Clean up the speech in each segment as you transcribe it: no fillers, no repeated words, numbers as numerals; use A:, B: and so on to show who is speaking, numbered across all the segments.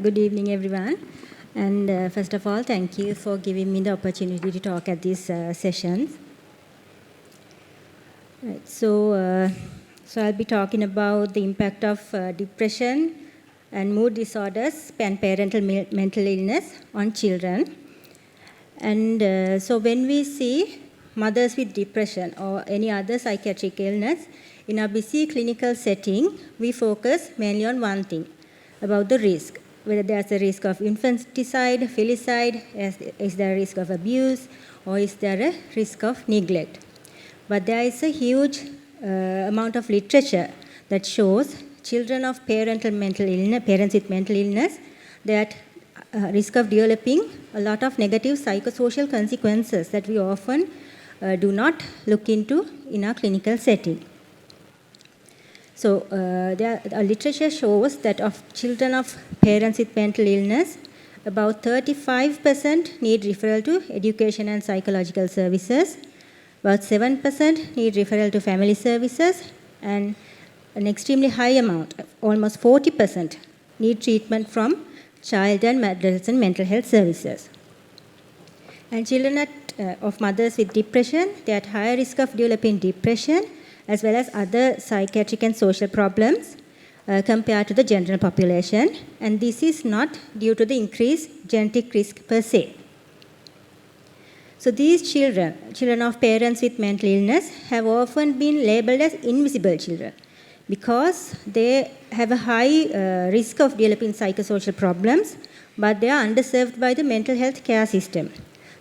A: Good evening, everyone. And first of all, thank you for giving me the opportunity to talk at this session. Right, so I'll be talking about the impact of depression and mood disorders and parental mental illness on children. And so when we see mothers with depression or any other psychiatric illness, in a busy clinical setting, we focus mainly on one thing, about the risk. Whether there's a risk of infanticide, filicide, is there a risk of abuse, or is there a risk of neglect? But there is a huge amount of literature that shows children of parents with mental illness, that risk of developing a lot of negative psychosocial consequences that we often do not look into in our clinical setting. So literature shows that of children of parents with mental illness, about 35% need referral to education and psychological services, about 7% need referral to family services, and an extremely high amount, almost 40%, need treatment from child and adolescent mental health services. And children of mothers with depression, they are at higher risk of developing depression as well as other psychiatric and social problems compared to the general population. And this is not due to the increased genetic risk per se. So these children of parents with mental illness, have often been labeled as invisible children because they have a high risk of developing psychosocial problems, but they are underserved by the mental health care system.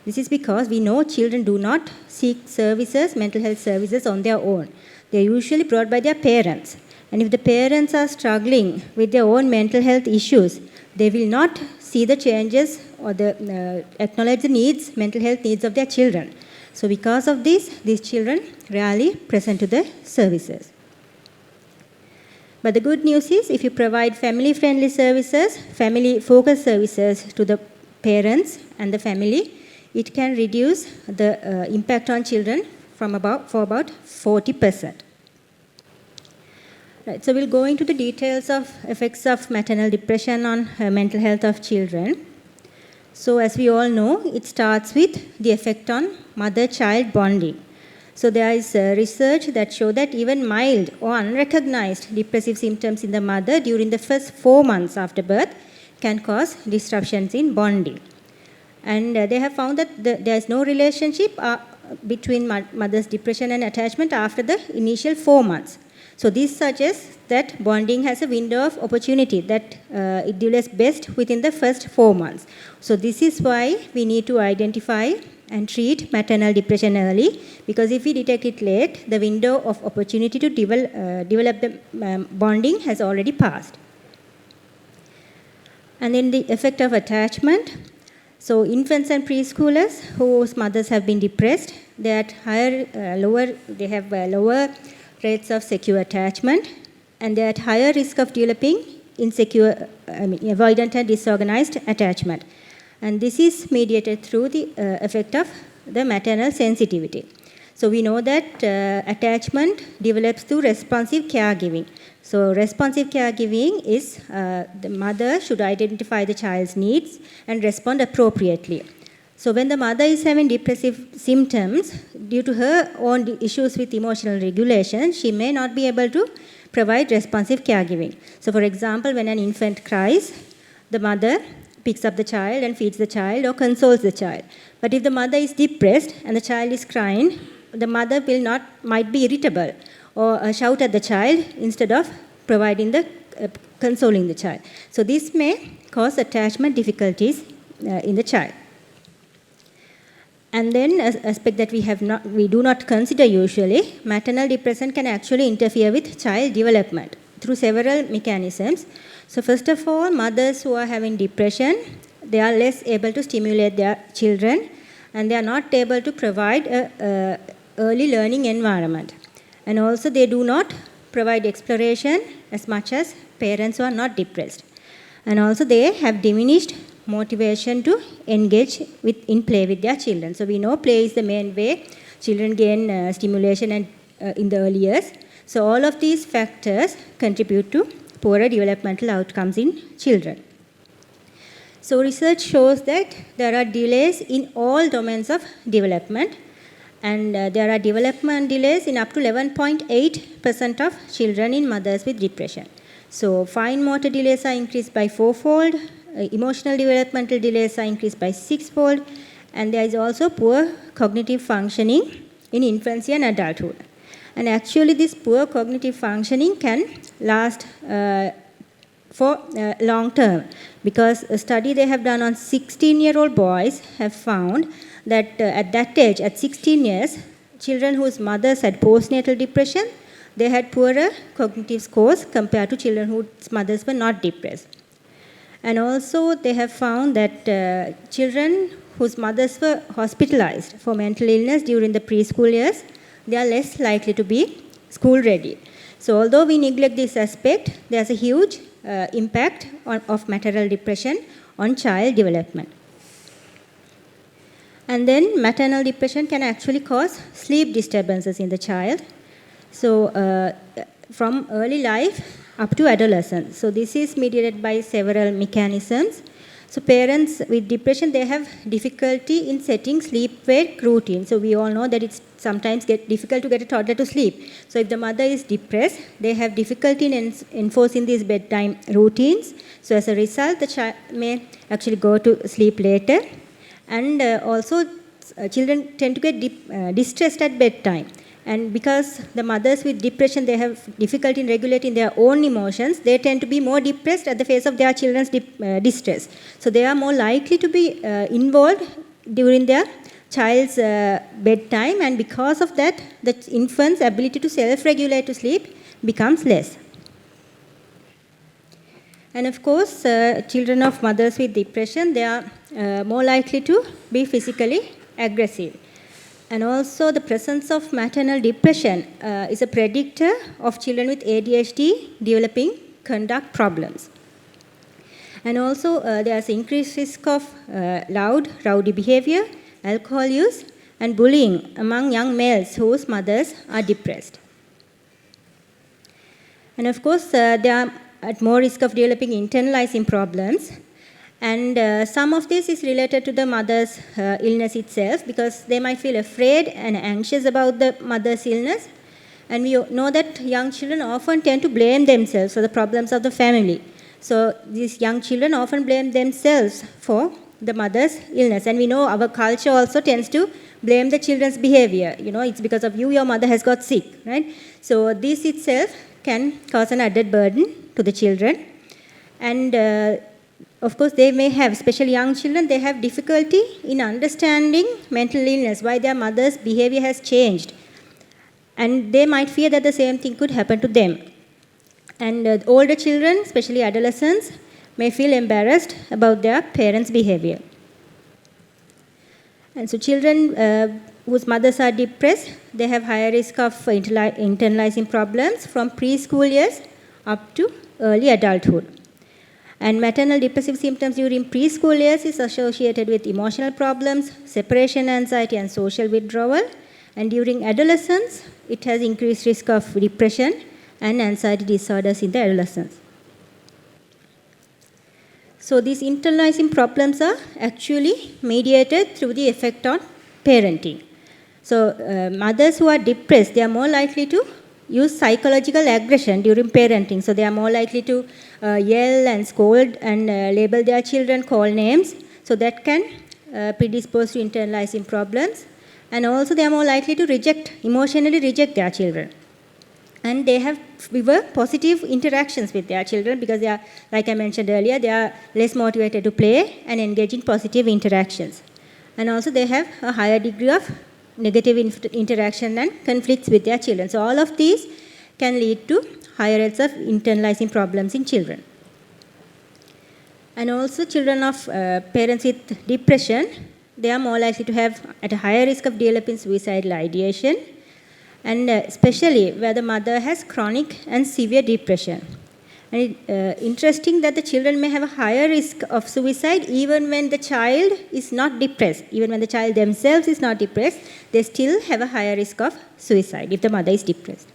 A: This is because we know children do not seek services, mental health services on their own. They are usually brought by their parents. And if the parents are struggling with their own mental health issues, they will not see the changes or acknowledge the needs, mental health needs of their children. So because of this, these children rarely present to the services. But the good news is, if you provide family-friendly services, family-focused services to the parents and the family, it can reduce the impact on children for about 40%. Right, so we'll go into the details of effects of maternal depression on mental health of children. So as we all know, it starts with the effect on mother-child bonding. So there is research that shows that even mild or unrecognized depressive symptoms in the mother during the first 4 months after birth can cause disruptions in bonding. And they have found that there is no relationship between mother's depression and attachment after the initial 4 months. So this suggests that bonding has a window of opportunity, that it develops best within the first 4 months. So this is why we need to identify and treat maternal depression early, because if we detect it late, the window of opportunity to develop the bonding has already passed. And then the effect of attachment. So infants and preschoolers whose mothers have been depressed, they have lower rates of secure attachment, and they are at higher risk of developing avoidant and disorganized attachment. And this is mediated through the effect of the maternal sensitivity. So we know that attachment develops through responsive caregiving. So responsive caregiving is the mother should identify the child's needs and respond appropriately. So when the mother is having depressive symptoms, due to her own issues with emotional regulation, she may not be able to provide responsive caregiving. So for example, when an infant cries, the mother picks up the child and feeds the child or consoles the child. But if the mother is depressed and the child is crying, the mother might be irritable or shout at the child instead of providing consoling the child. So this may cause attachment difficulties in the child. And then an aspect that we do not consider usually, maternal depression can actually interfere with child development through several mechanisms. So first of all, mothers who are having depression, they are less able to stimulate their children, and they are not able to provide an early learning environment. And also they do not provide exploration as much as parents who are not depressed. And also they have diminished motivation to engage in play with their children. So we know play is the main way children gain stimulation in the early years. So all of these factors contribute to poorer developmental outcomes in children. So research shows that there are delays in all domains of development, and there are development delays in up to 11.8% of children in mothers with depression. So fine motor delays are increased by 4-fold, emotional developmental delays are increased by 6-fold, and there is also poor cognitive functioning in infancy and adulthood. And actually this poor cognitive functioning can last for long term, because a study they have done on 16-year-old boys have found that at that age, at 16 years, children whose mothers had postnatal depression, they had poorer cognitive scores compared to children whose mothers were not depressed. And also they have found that children whose mothers were hospitalized for mental illness during the preschool years, they are less likely to be school ready. So although we neglect this aspect, there's a huge impact of maternal depression on child development. And then maternal depression can actually cause sleep disturbances in the child. So from early life up to adolescence. So this is mediated by several mechanisms. So parents with depression, they have difficulty in setting sleep-wake routine. So we all know that it's sometimes difficult to get a toddler to sleep. So if the mother is depressed, they have difficulty in enforcing these bedtime routines. So as a result, the child may actually go to sleep later. And also children tend to get distressed at bedtime. And because the mothers with depression, they have difficulty in regulating their own emotions, they tend to be more depressed at the face of their children's distress. So they are more likely to be involved during their child's bedtime, and because of that, the infant's ability to self-regulate to sleep becomes less. And of course, children of mothers with depression, they are more likely to be physically aggressive. And also the presence of maternal depression is a predictor of children with ADHD developing conduct problems. And also there's increased risk of loud, rowdy behavior, alcohol use, and bullying among young males whose mothers are depressed. And of course, they are at more risk of developing internalizing problems. And some of this is related to the mother's illness itself, because they might feel afraid and anxious about the mother's illness. And we know that young children often tend to blame themselves for the problems of the family. So these young children often blame themselves for the mother's illness. And we know our culture also tends to blame the children's behavior. You know, it's because of you, your mother has got sick, right? So this itself can cause an added burden to the children. And of course, they may have, especially young children, they have difficulty in understanding mental illness, why their mother's behavior has changed. And they might fear that the same thing could happen to them. And older children, especially adolescents, may feel embarrassed about their parents' behavior. And so children whose mothers are depressed, they have higher risk of internalizing problems from preschool years up to early adulthood. And maternal depressive symptoms during preschool years is associated with emotional problems, separation anxiety, and social withdrawal. And during adolescence, it has increased risk of depression and anxiety disorders in the adolescents. So these internalizing problems are actually mediated through the effect on parenting. So mothers who are depressed, they are more likely to use psychological aggression during parenting. So they are more likely to yell and scold and label their children, call names. So that can predispose to internalizing problems. And also they are more likely to emotionally reject their children. And they have fewer positive interactions with their children, because they are, like I mentioned earlier, they are less motivated to play and engage in positive interactions. And also they have a higher degree of negative interaction and conflicts with their children. So all of these can lead to higher rates of internalizing problems in children. And also children of parents with depression, they are more likely to have at a higher risk of developing suicidal ideation, and especially where the mother has chronic and severe depression. And it's interesting that the children may have a higher risk of suicide even when the child is not depressed. Even when the child themselves is not depressed, they still have a higher risk of suicide if the mother is depressed.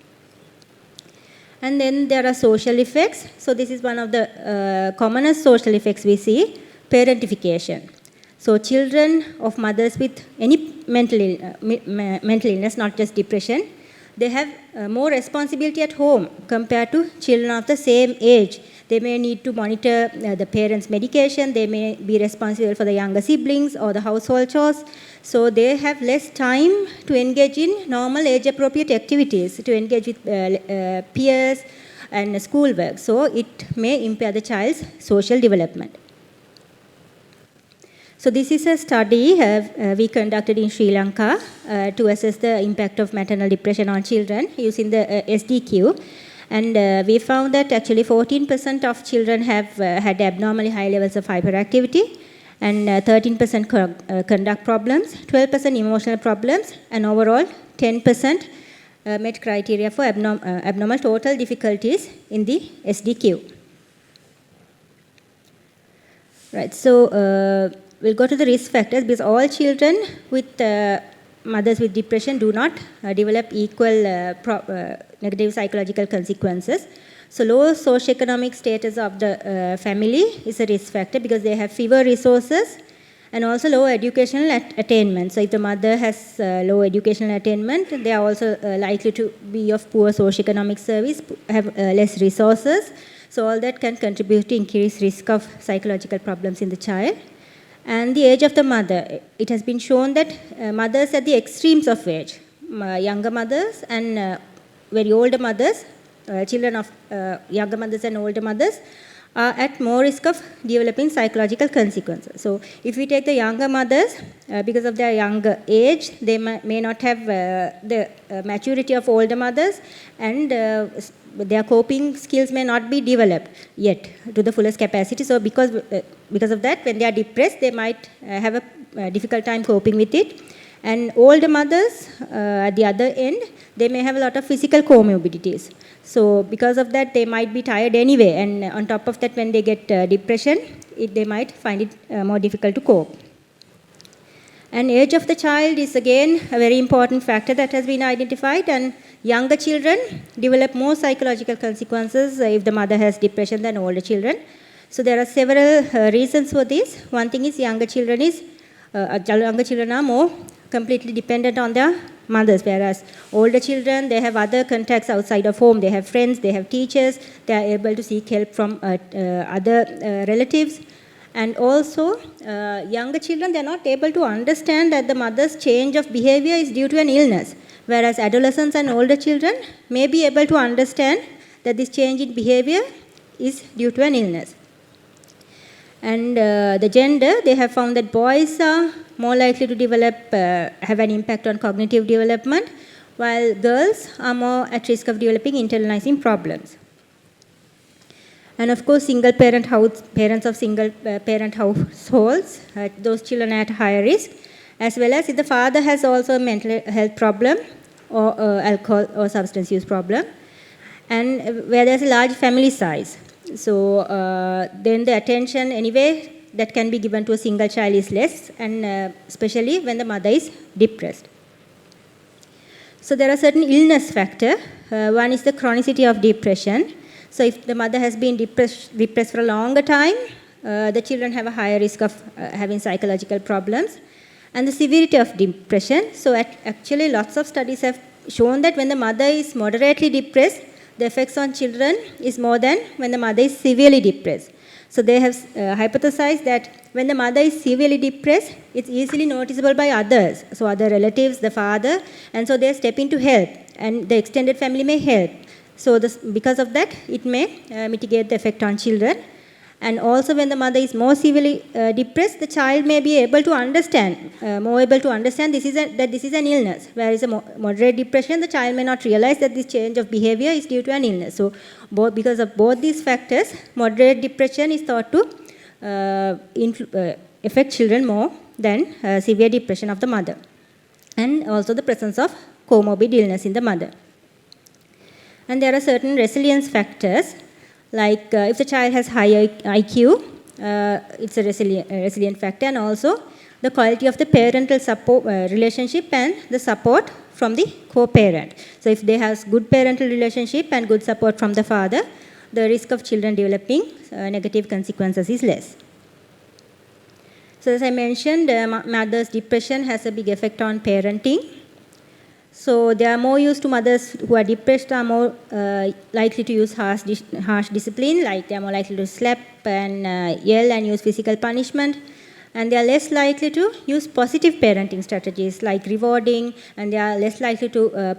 A: And then there are social effects. So this is one of the commonest social effects we see. parentification. So children of mothers with any mental illness, not just depression, they have more responsibility at home compared to children of the same age. They may need to monitor the parents' medication, they may be responsible for the younger siblings or the household chores. So they have less time to engage in normal age-appropriate activities, to engage with peers and schoolwork. So it may impair the child's social development. So this is a study we conducted in Sri Lanka to assess the impact of maternal depression on children using the SDQ. And we found that actually 14% of children have had abnormally high levels of hyperactivity, and 13% conduct problems, 12% emotional problems, and overall 10% met criteria for abnormal total difficulties in the SDQ. Right, so we'll go to the risk factors, because all children with mothers with depression do not develop equal negative psychological consequences. So low socioeconomic status of the family is a risk factor, because they have fewer resources and also low educational attainment. So if the mother has low educational attainment, they are also likely to be of poor socioeconomic service, have less resources. So all that can contribute to increased risk of psychological problems in the child. And the age of the mother. It has been shown that mothers at the extremes of age, younger mothers and very older mothers, children of younger mothers and older mothers, are at more risk of developing psychological consequences. So if we take the younger mothers, because of their younger age, they may not have the maturity of older mothers, and their coping skills may not be developed yet to the fullest capacity. So because of that, when they are depressed, they might have a difficult time coping with it. And older mothers, at the other end, they may have a lot of physical comorbidities. So because of that, they might be tired anyway. And on top of that, when they get depression, they might find it more difficult to cope. And age of the child is again a very important factor that has been identified. And younger children develop more psychological consequences if the mother has depression than older children. So there are several reasons for this. One thing is younger children are more completely dependent on their mothers, whereas older children, they have other contacts outside of home. They have friends, they have teachers, they are able to seek help from other relatives. And also, younger children, they are not able to understand that the mother's change of behavior is due to an illness, whereas adolescents and older children may be able to understand that this change in behavior is due to an illness. And the gender, they have found that boys are more likely to develop, have an impact on cognitive development, while girls are more at risk of developing internalizing problems. And of course, parents of single parent households, those children are at higher risk, as well as if the father has also a mental health problem or alcohol or substance use problem, and where there's a large family size. So then the attention anyway that can be given to a single child is less, and especially when the mother is depressed. So there are certain illness factors. One is the chronicity of depression. So if the mother has been depressed for a longer time, the children have a higher risk of having psychological problems. And the severity of depression. So actually lots of studies have shown that when the mother is moderately depressed, the effects on children is more than when the mother is severely depressed. So they have hypothesized that when the mother is severely depressed, it's easily noticeable by others. So other relatives, the father, and so they step in to help, and the extended family may help. So because of that, it may mitigate the effect on children. And also when the mother is more severely depressed, the child may be able to understand, that this is an illness. Whereas a moderate depression, the child may not realize that this change of behavior is due to an illness. So because of both these factors, moderate depression is thought to affect children more than severe depression of the mother. And also the presence of comorbid illness in the mother. And there are certain resilience factors. Like if the child has higher IQ, it's a resilient factor, and also the quality of the parental support relationship and the support from the co-parent. So if they have good parental relationship and good support from the father, the risk of children developing negative consequences is less. So as I mentioned, mother's depression has a big effect on parenting. So they are more used to mothers who are depressed are more likely to use harsh discipline, like they are more likely to slap and yell and use physical punishment. And they are less likely to use positive parenting strategies like rewarding, and they are less likely to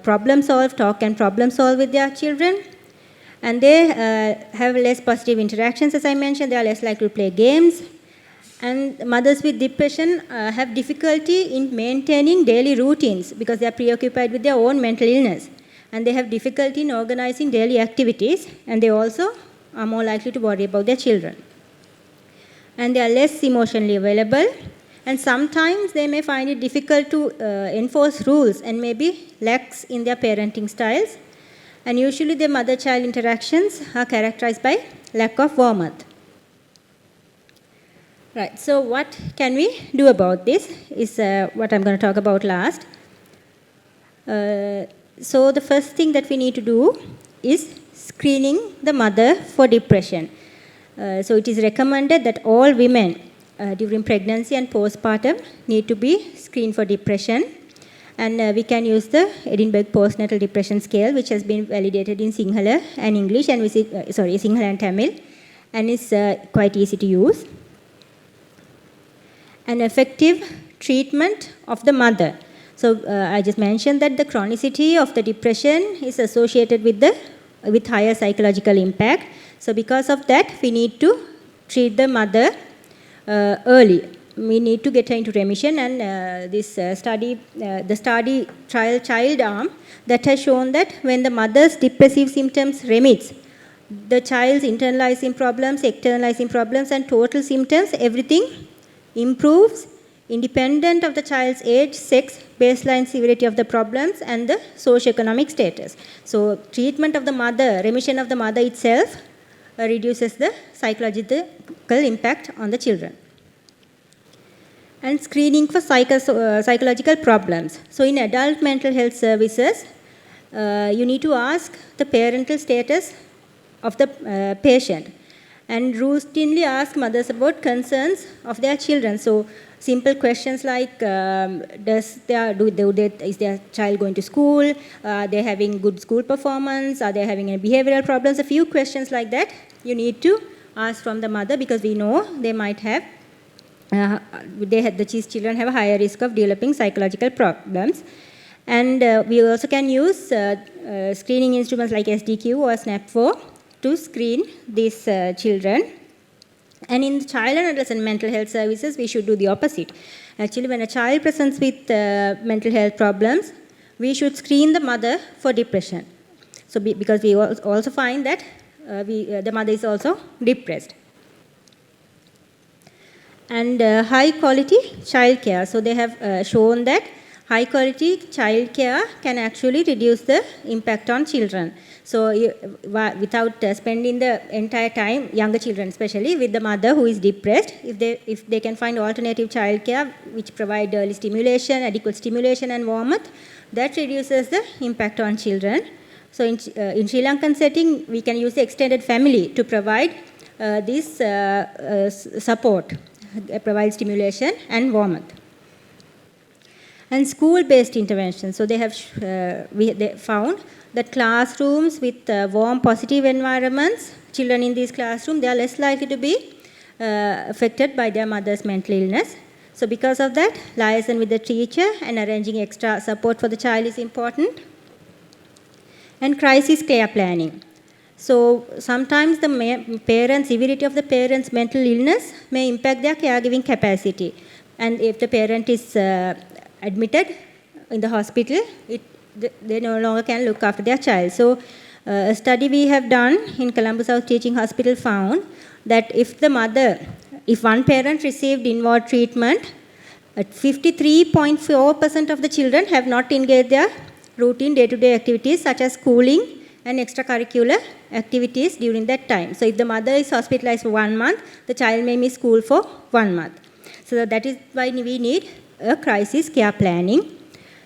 A: talk and problem solve with their children. And they have less positive interactions, as I mentioned. They are less likely to play games. And mothers with depression have difficulty in maintaining daily routines because they are preoccupied with their own mental illness. And they have difficulty in organizing daily activities, and they also are more likely to worry about their children. And they are less emotionally available, and sometimes they may find it difficult to enforce rules and maybe lax in their parenting styles. And usually the mother-child interactions are characterized by lack of warmth. Right, so what can we do about this is what I'm going to talk about last. So the first thing that we need to do is screening the mother for depression. So it is recommended that all women during pregnancy and postpartum need to be screened for depression. And we can use the Edinburgh Postnatal Depression Scale, which has been validated in Sinhala and English, and Sinhala and Tamil, and is quite easy to use. An effective treatment of the mother. So I just mentioned that the chronicity of the depression is associated with higher psychological impact. So because of that, we need to treat the mother early. We need to get her into remission, and this study, the study trial child arm, that has shown that when the mother's depressive symptoms remits, the child's internalizing problems, externalizing problems, and total symptoms, everything improves independent of the child's age, sex, baseline severity of the problems, and the socioeconomic status. So treatment of the mother, remission of the mother itself reduces the psychological impact on the children. And screening for psychological problems. So in adult mental health services, you need to ask the parental status of the patient, and routinely ask mothers about concerns of their children. So simple questions like, is their child going to school? Are they having good school performance? Are they having any behavioral problems? A few questions like that you need to ask from the mother, because we know they might have, these children have a higher risk of developing psychological problems. And we also can use screening instruments like SDQ or SNAP4 to screen these children. And in child and adolescent mental health services, we should do the opposite. Actually, when a child presents with mental health problems, we should screen the mother for depression. So because we also find that the mother is also depressed. And high quality child care. So they have shown that high quality child care can actually reduce the impact on children. So without spending the entire time, younger children especially, with the mother who is depressed, if they can find alternative child care which provide early stimulation, adequate stimulation and warmth, that reduces the impact on children. So in Sri Lankan setting, we can use the extended family to provide this support, provide stimulation and warmth. And school-based intervention. So they have they found that classrooms with warm, positive environments, children in these classrooms, they are less likely to be affected by their mother's mental illness. So because of that, liaison with the teacher and arranging extra support for the child is important. And crisis care planning. So sometimes the severity of the parent's mental illness may impact their caregiving capacity. And if the parent is admitted in the hospital, they no longer can look after their child. So a study we have done in Colombo South Teaching Hospital found that if one parent received inward treatment, 53.4% of the children have not engaged their routine day-to-day activities such as schooling and extracurricular activities during that time. So if the mother is hospitalized for 1 month, the child may miss school for 1 month. So that is why we need a crisis care planning.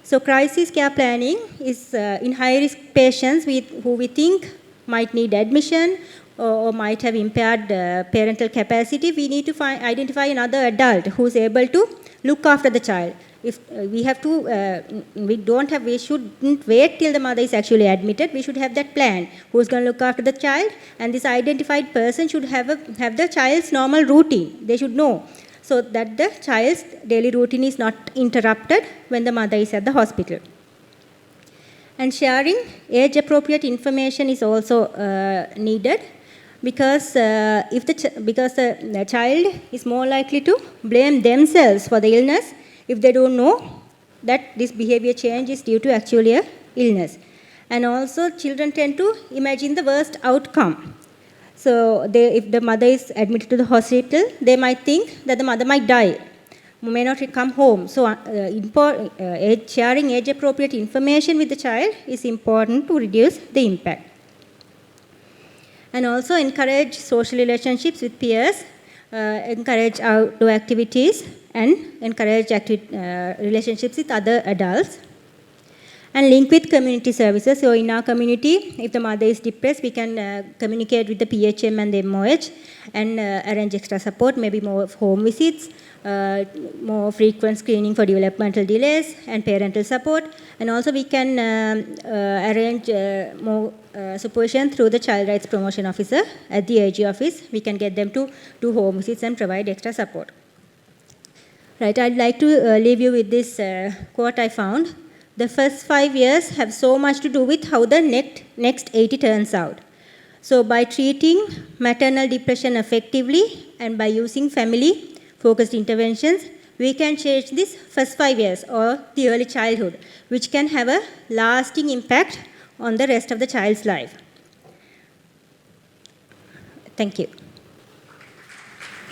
A: So crisis care planning is in high-risk patients who we think might need admission or might have impaired parental capacity, we need to identify another adult who is able to look after the child. If we shouldn't wait till the mother is actually admitted. We should have that plan. Who's going to look after the child? And this identified person should have the child's normal routine. They should know, so that the child's daily routine is not interrupted when the mother is at the hospital. And sharing age-appropriate information is also needed, because the child is more likely to blame themselves for the illness if they don't know that this behavior change is due to actually a illness. And also children tend to imagine the worst outcome. So if the mother is admitted to the hospital, they might think that the mother might die, may not come home. So sharing age-appropriate information with the child is important to reduce the impact. And also encourage social relationships with peers, encourage outdoor activities, and encourage relationships with other adults. And link with community services. So in our community, if the mother is depressed, we can communicate with the PHM and the MOH and arrange extra support, maybe more home visits, more frequent screening for developmental delays and parental support. And also we can arrange more supervision through the child rights promotion officer at the AG office. We can get them to do home visits and provide extra support. Right, I'd like to leave you with this quote I found. The first 5 years have so much to do with how the next 80 turns out. So by treating maternal depression effectively and by using family-focused interventions, we can change this first 5 years or the early childhood, which can have a lasting impact on the rest of the child's life. Thank you.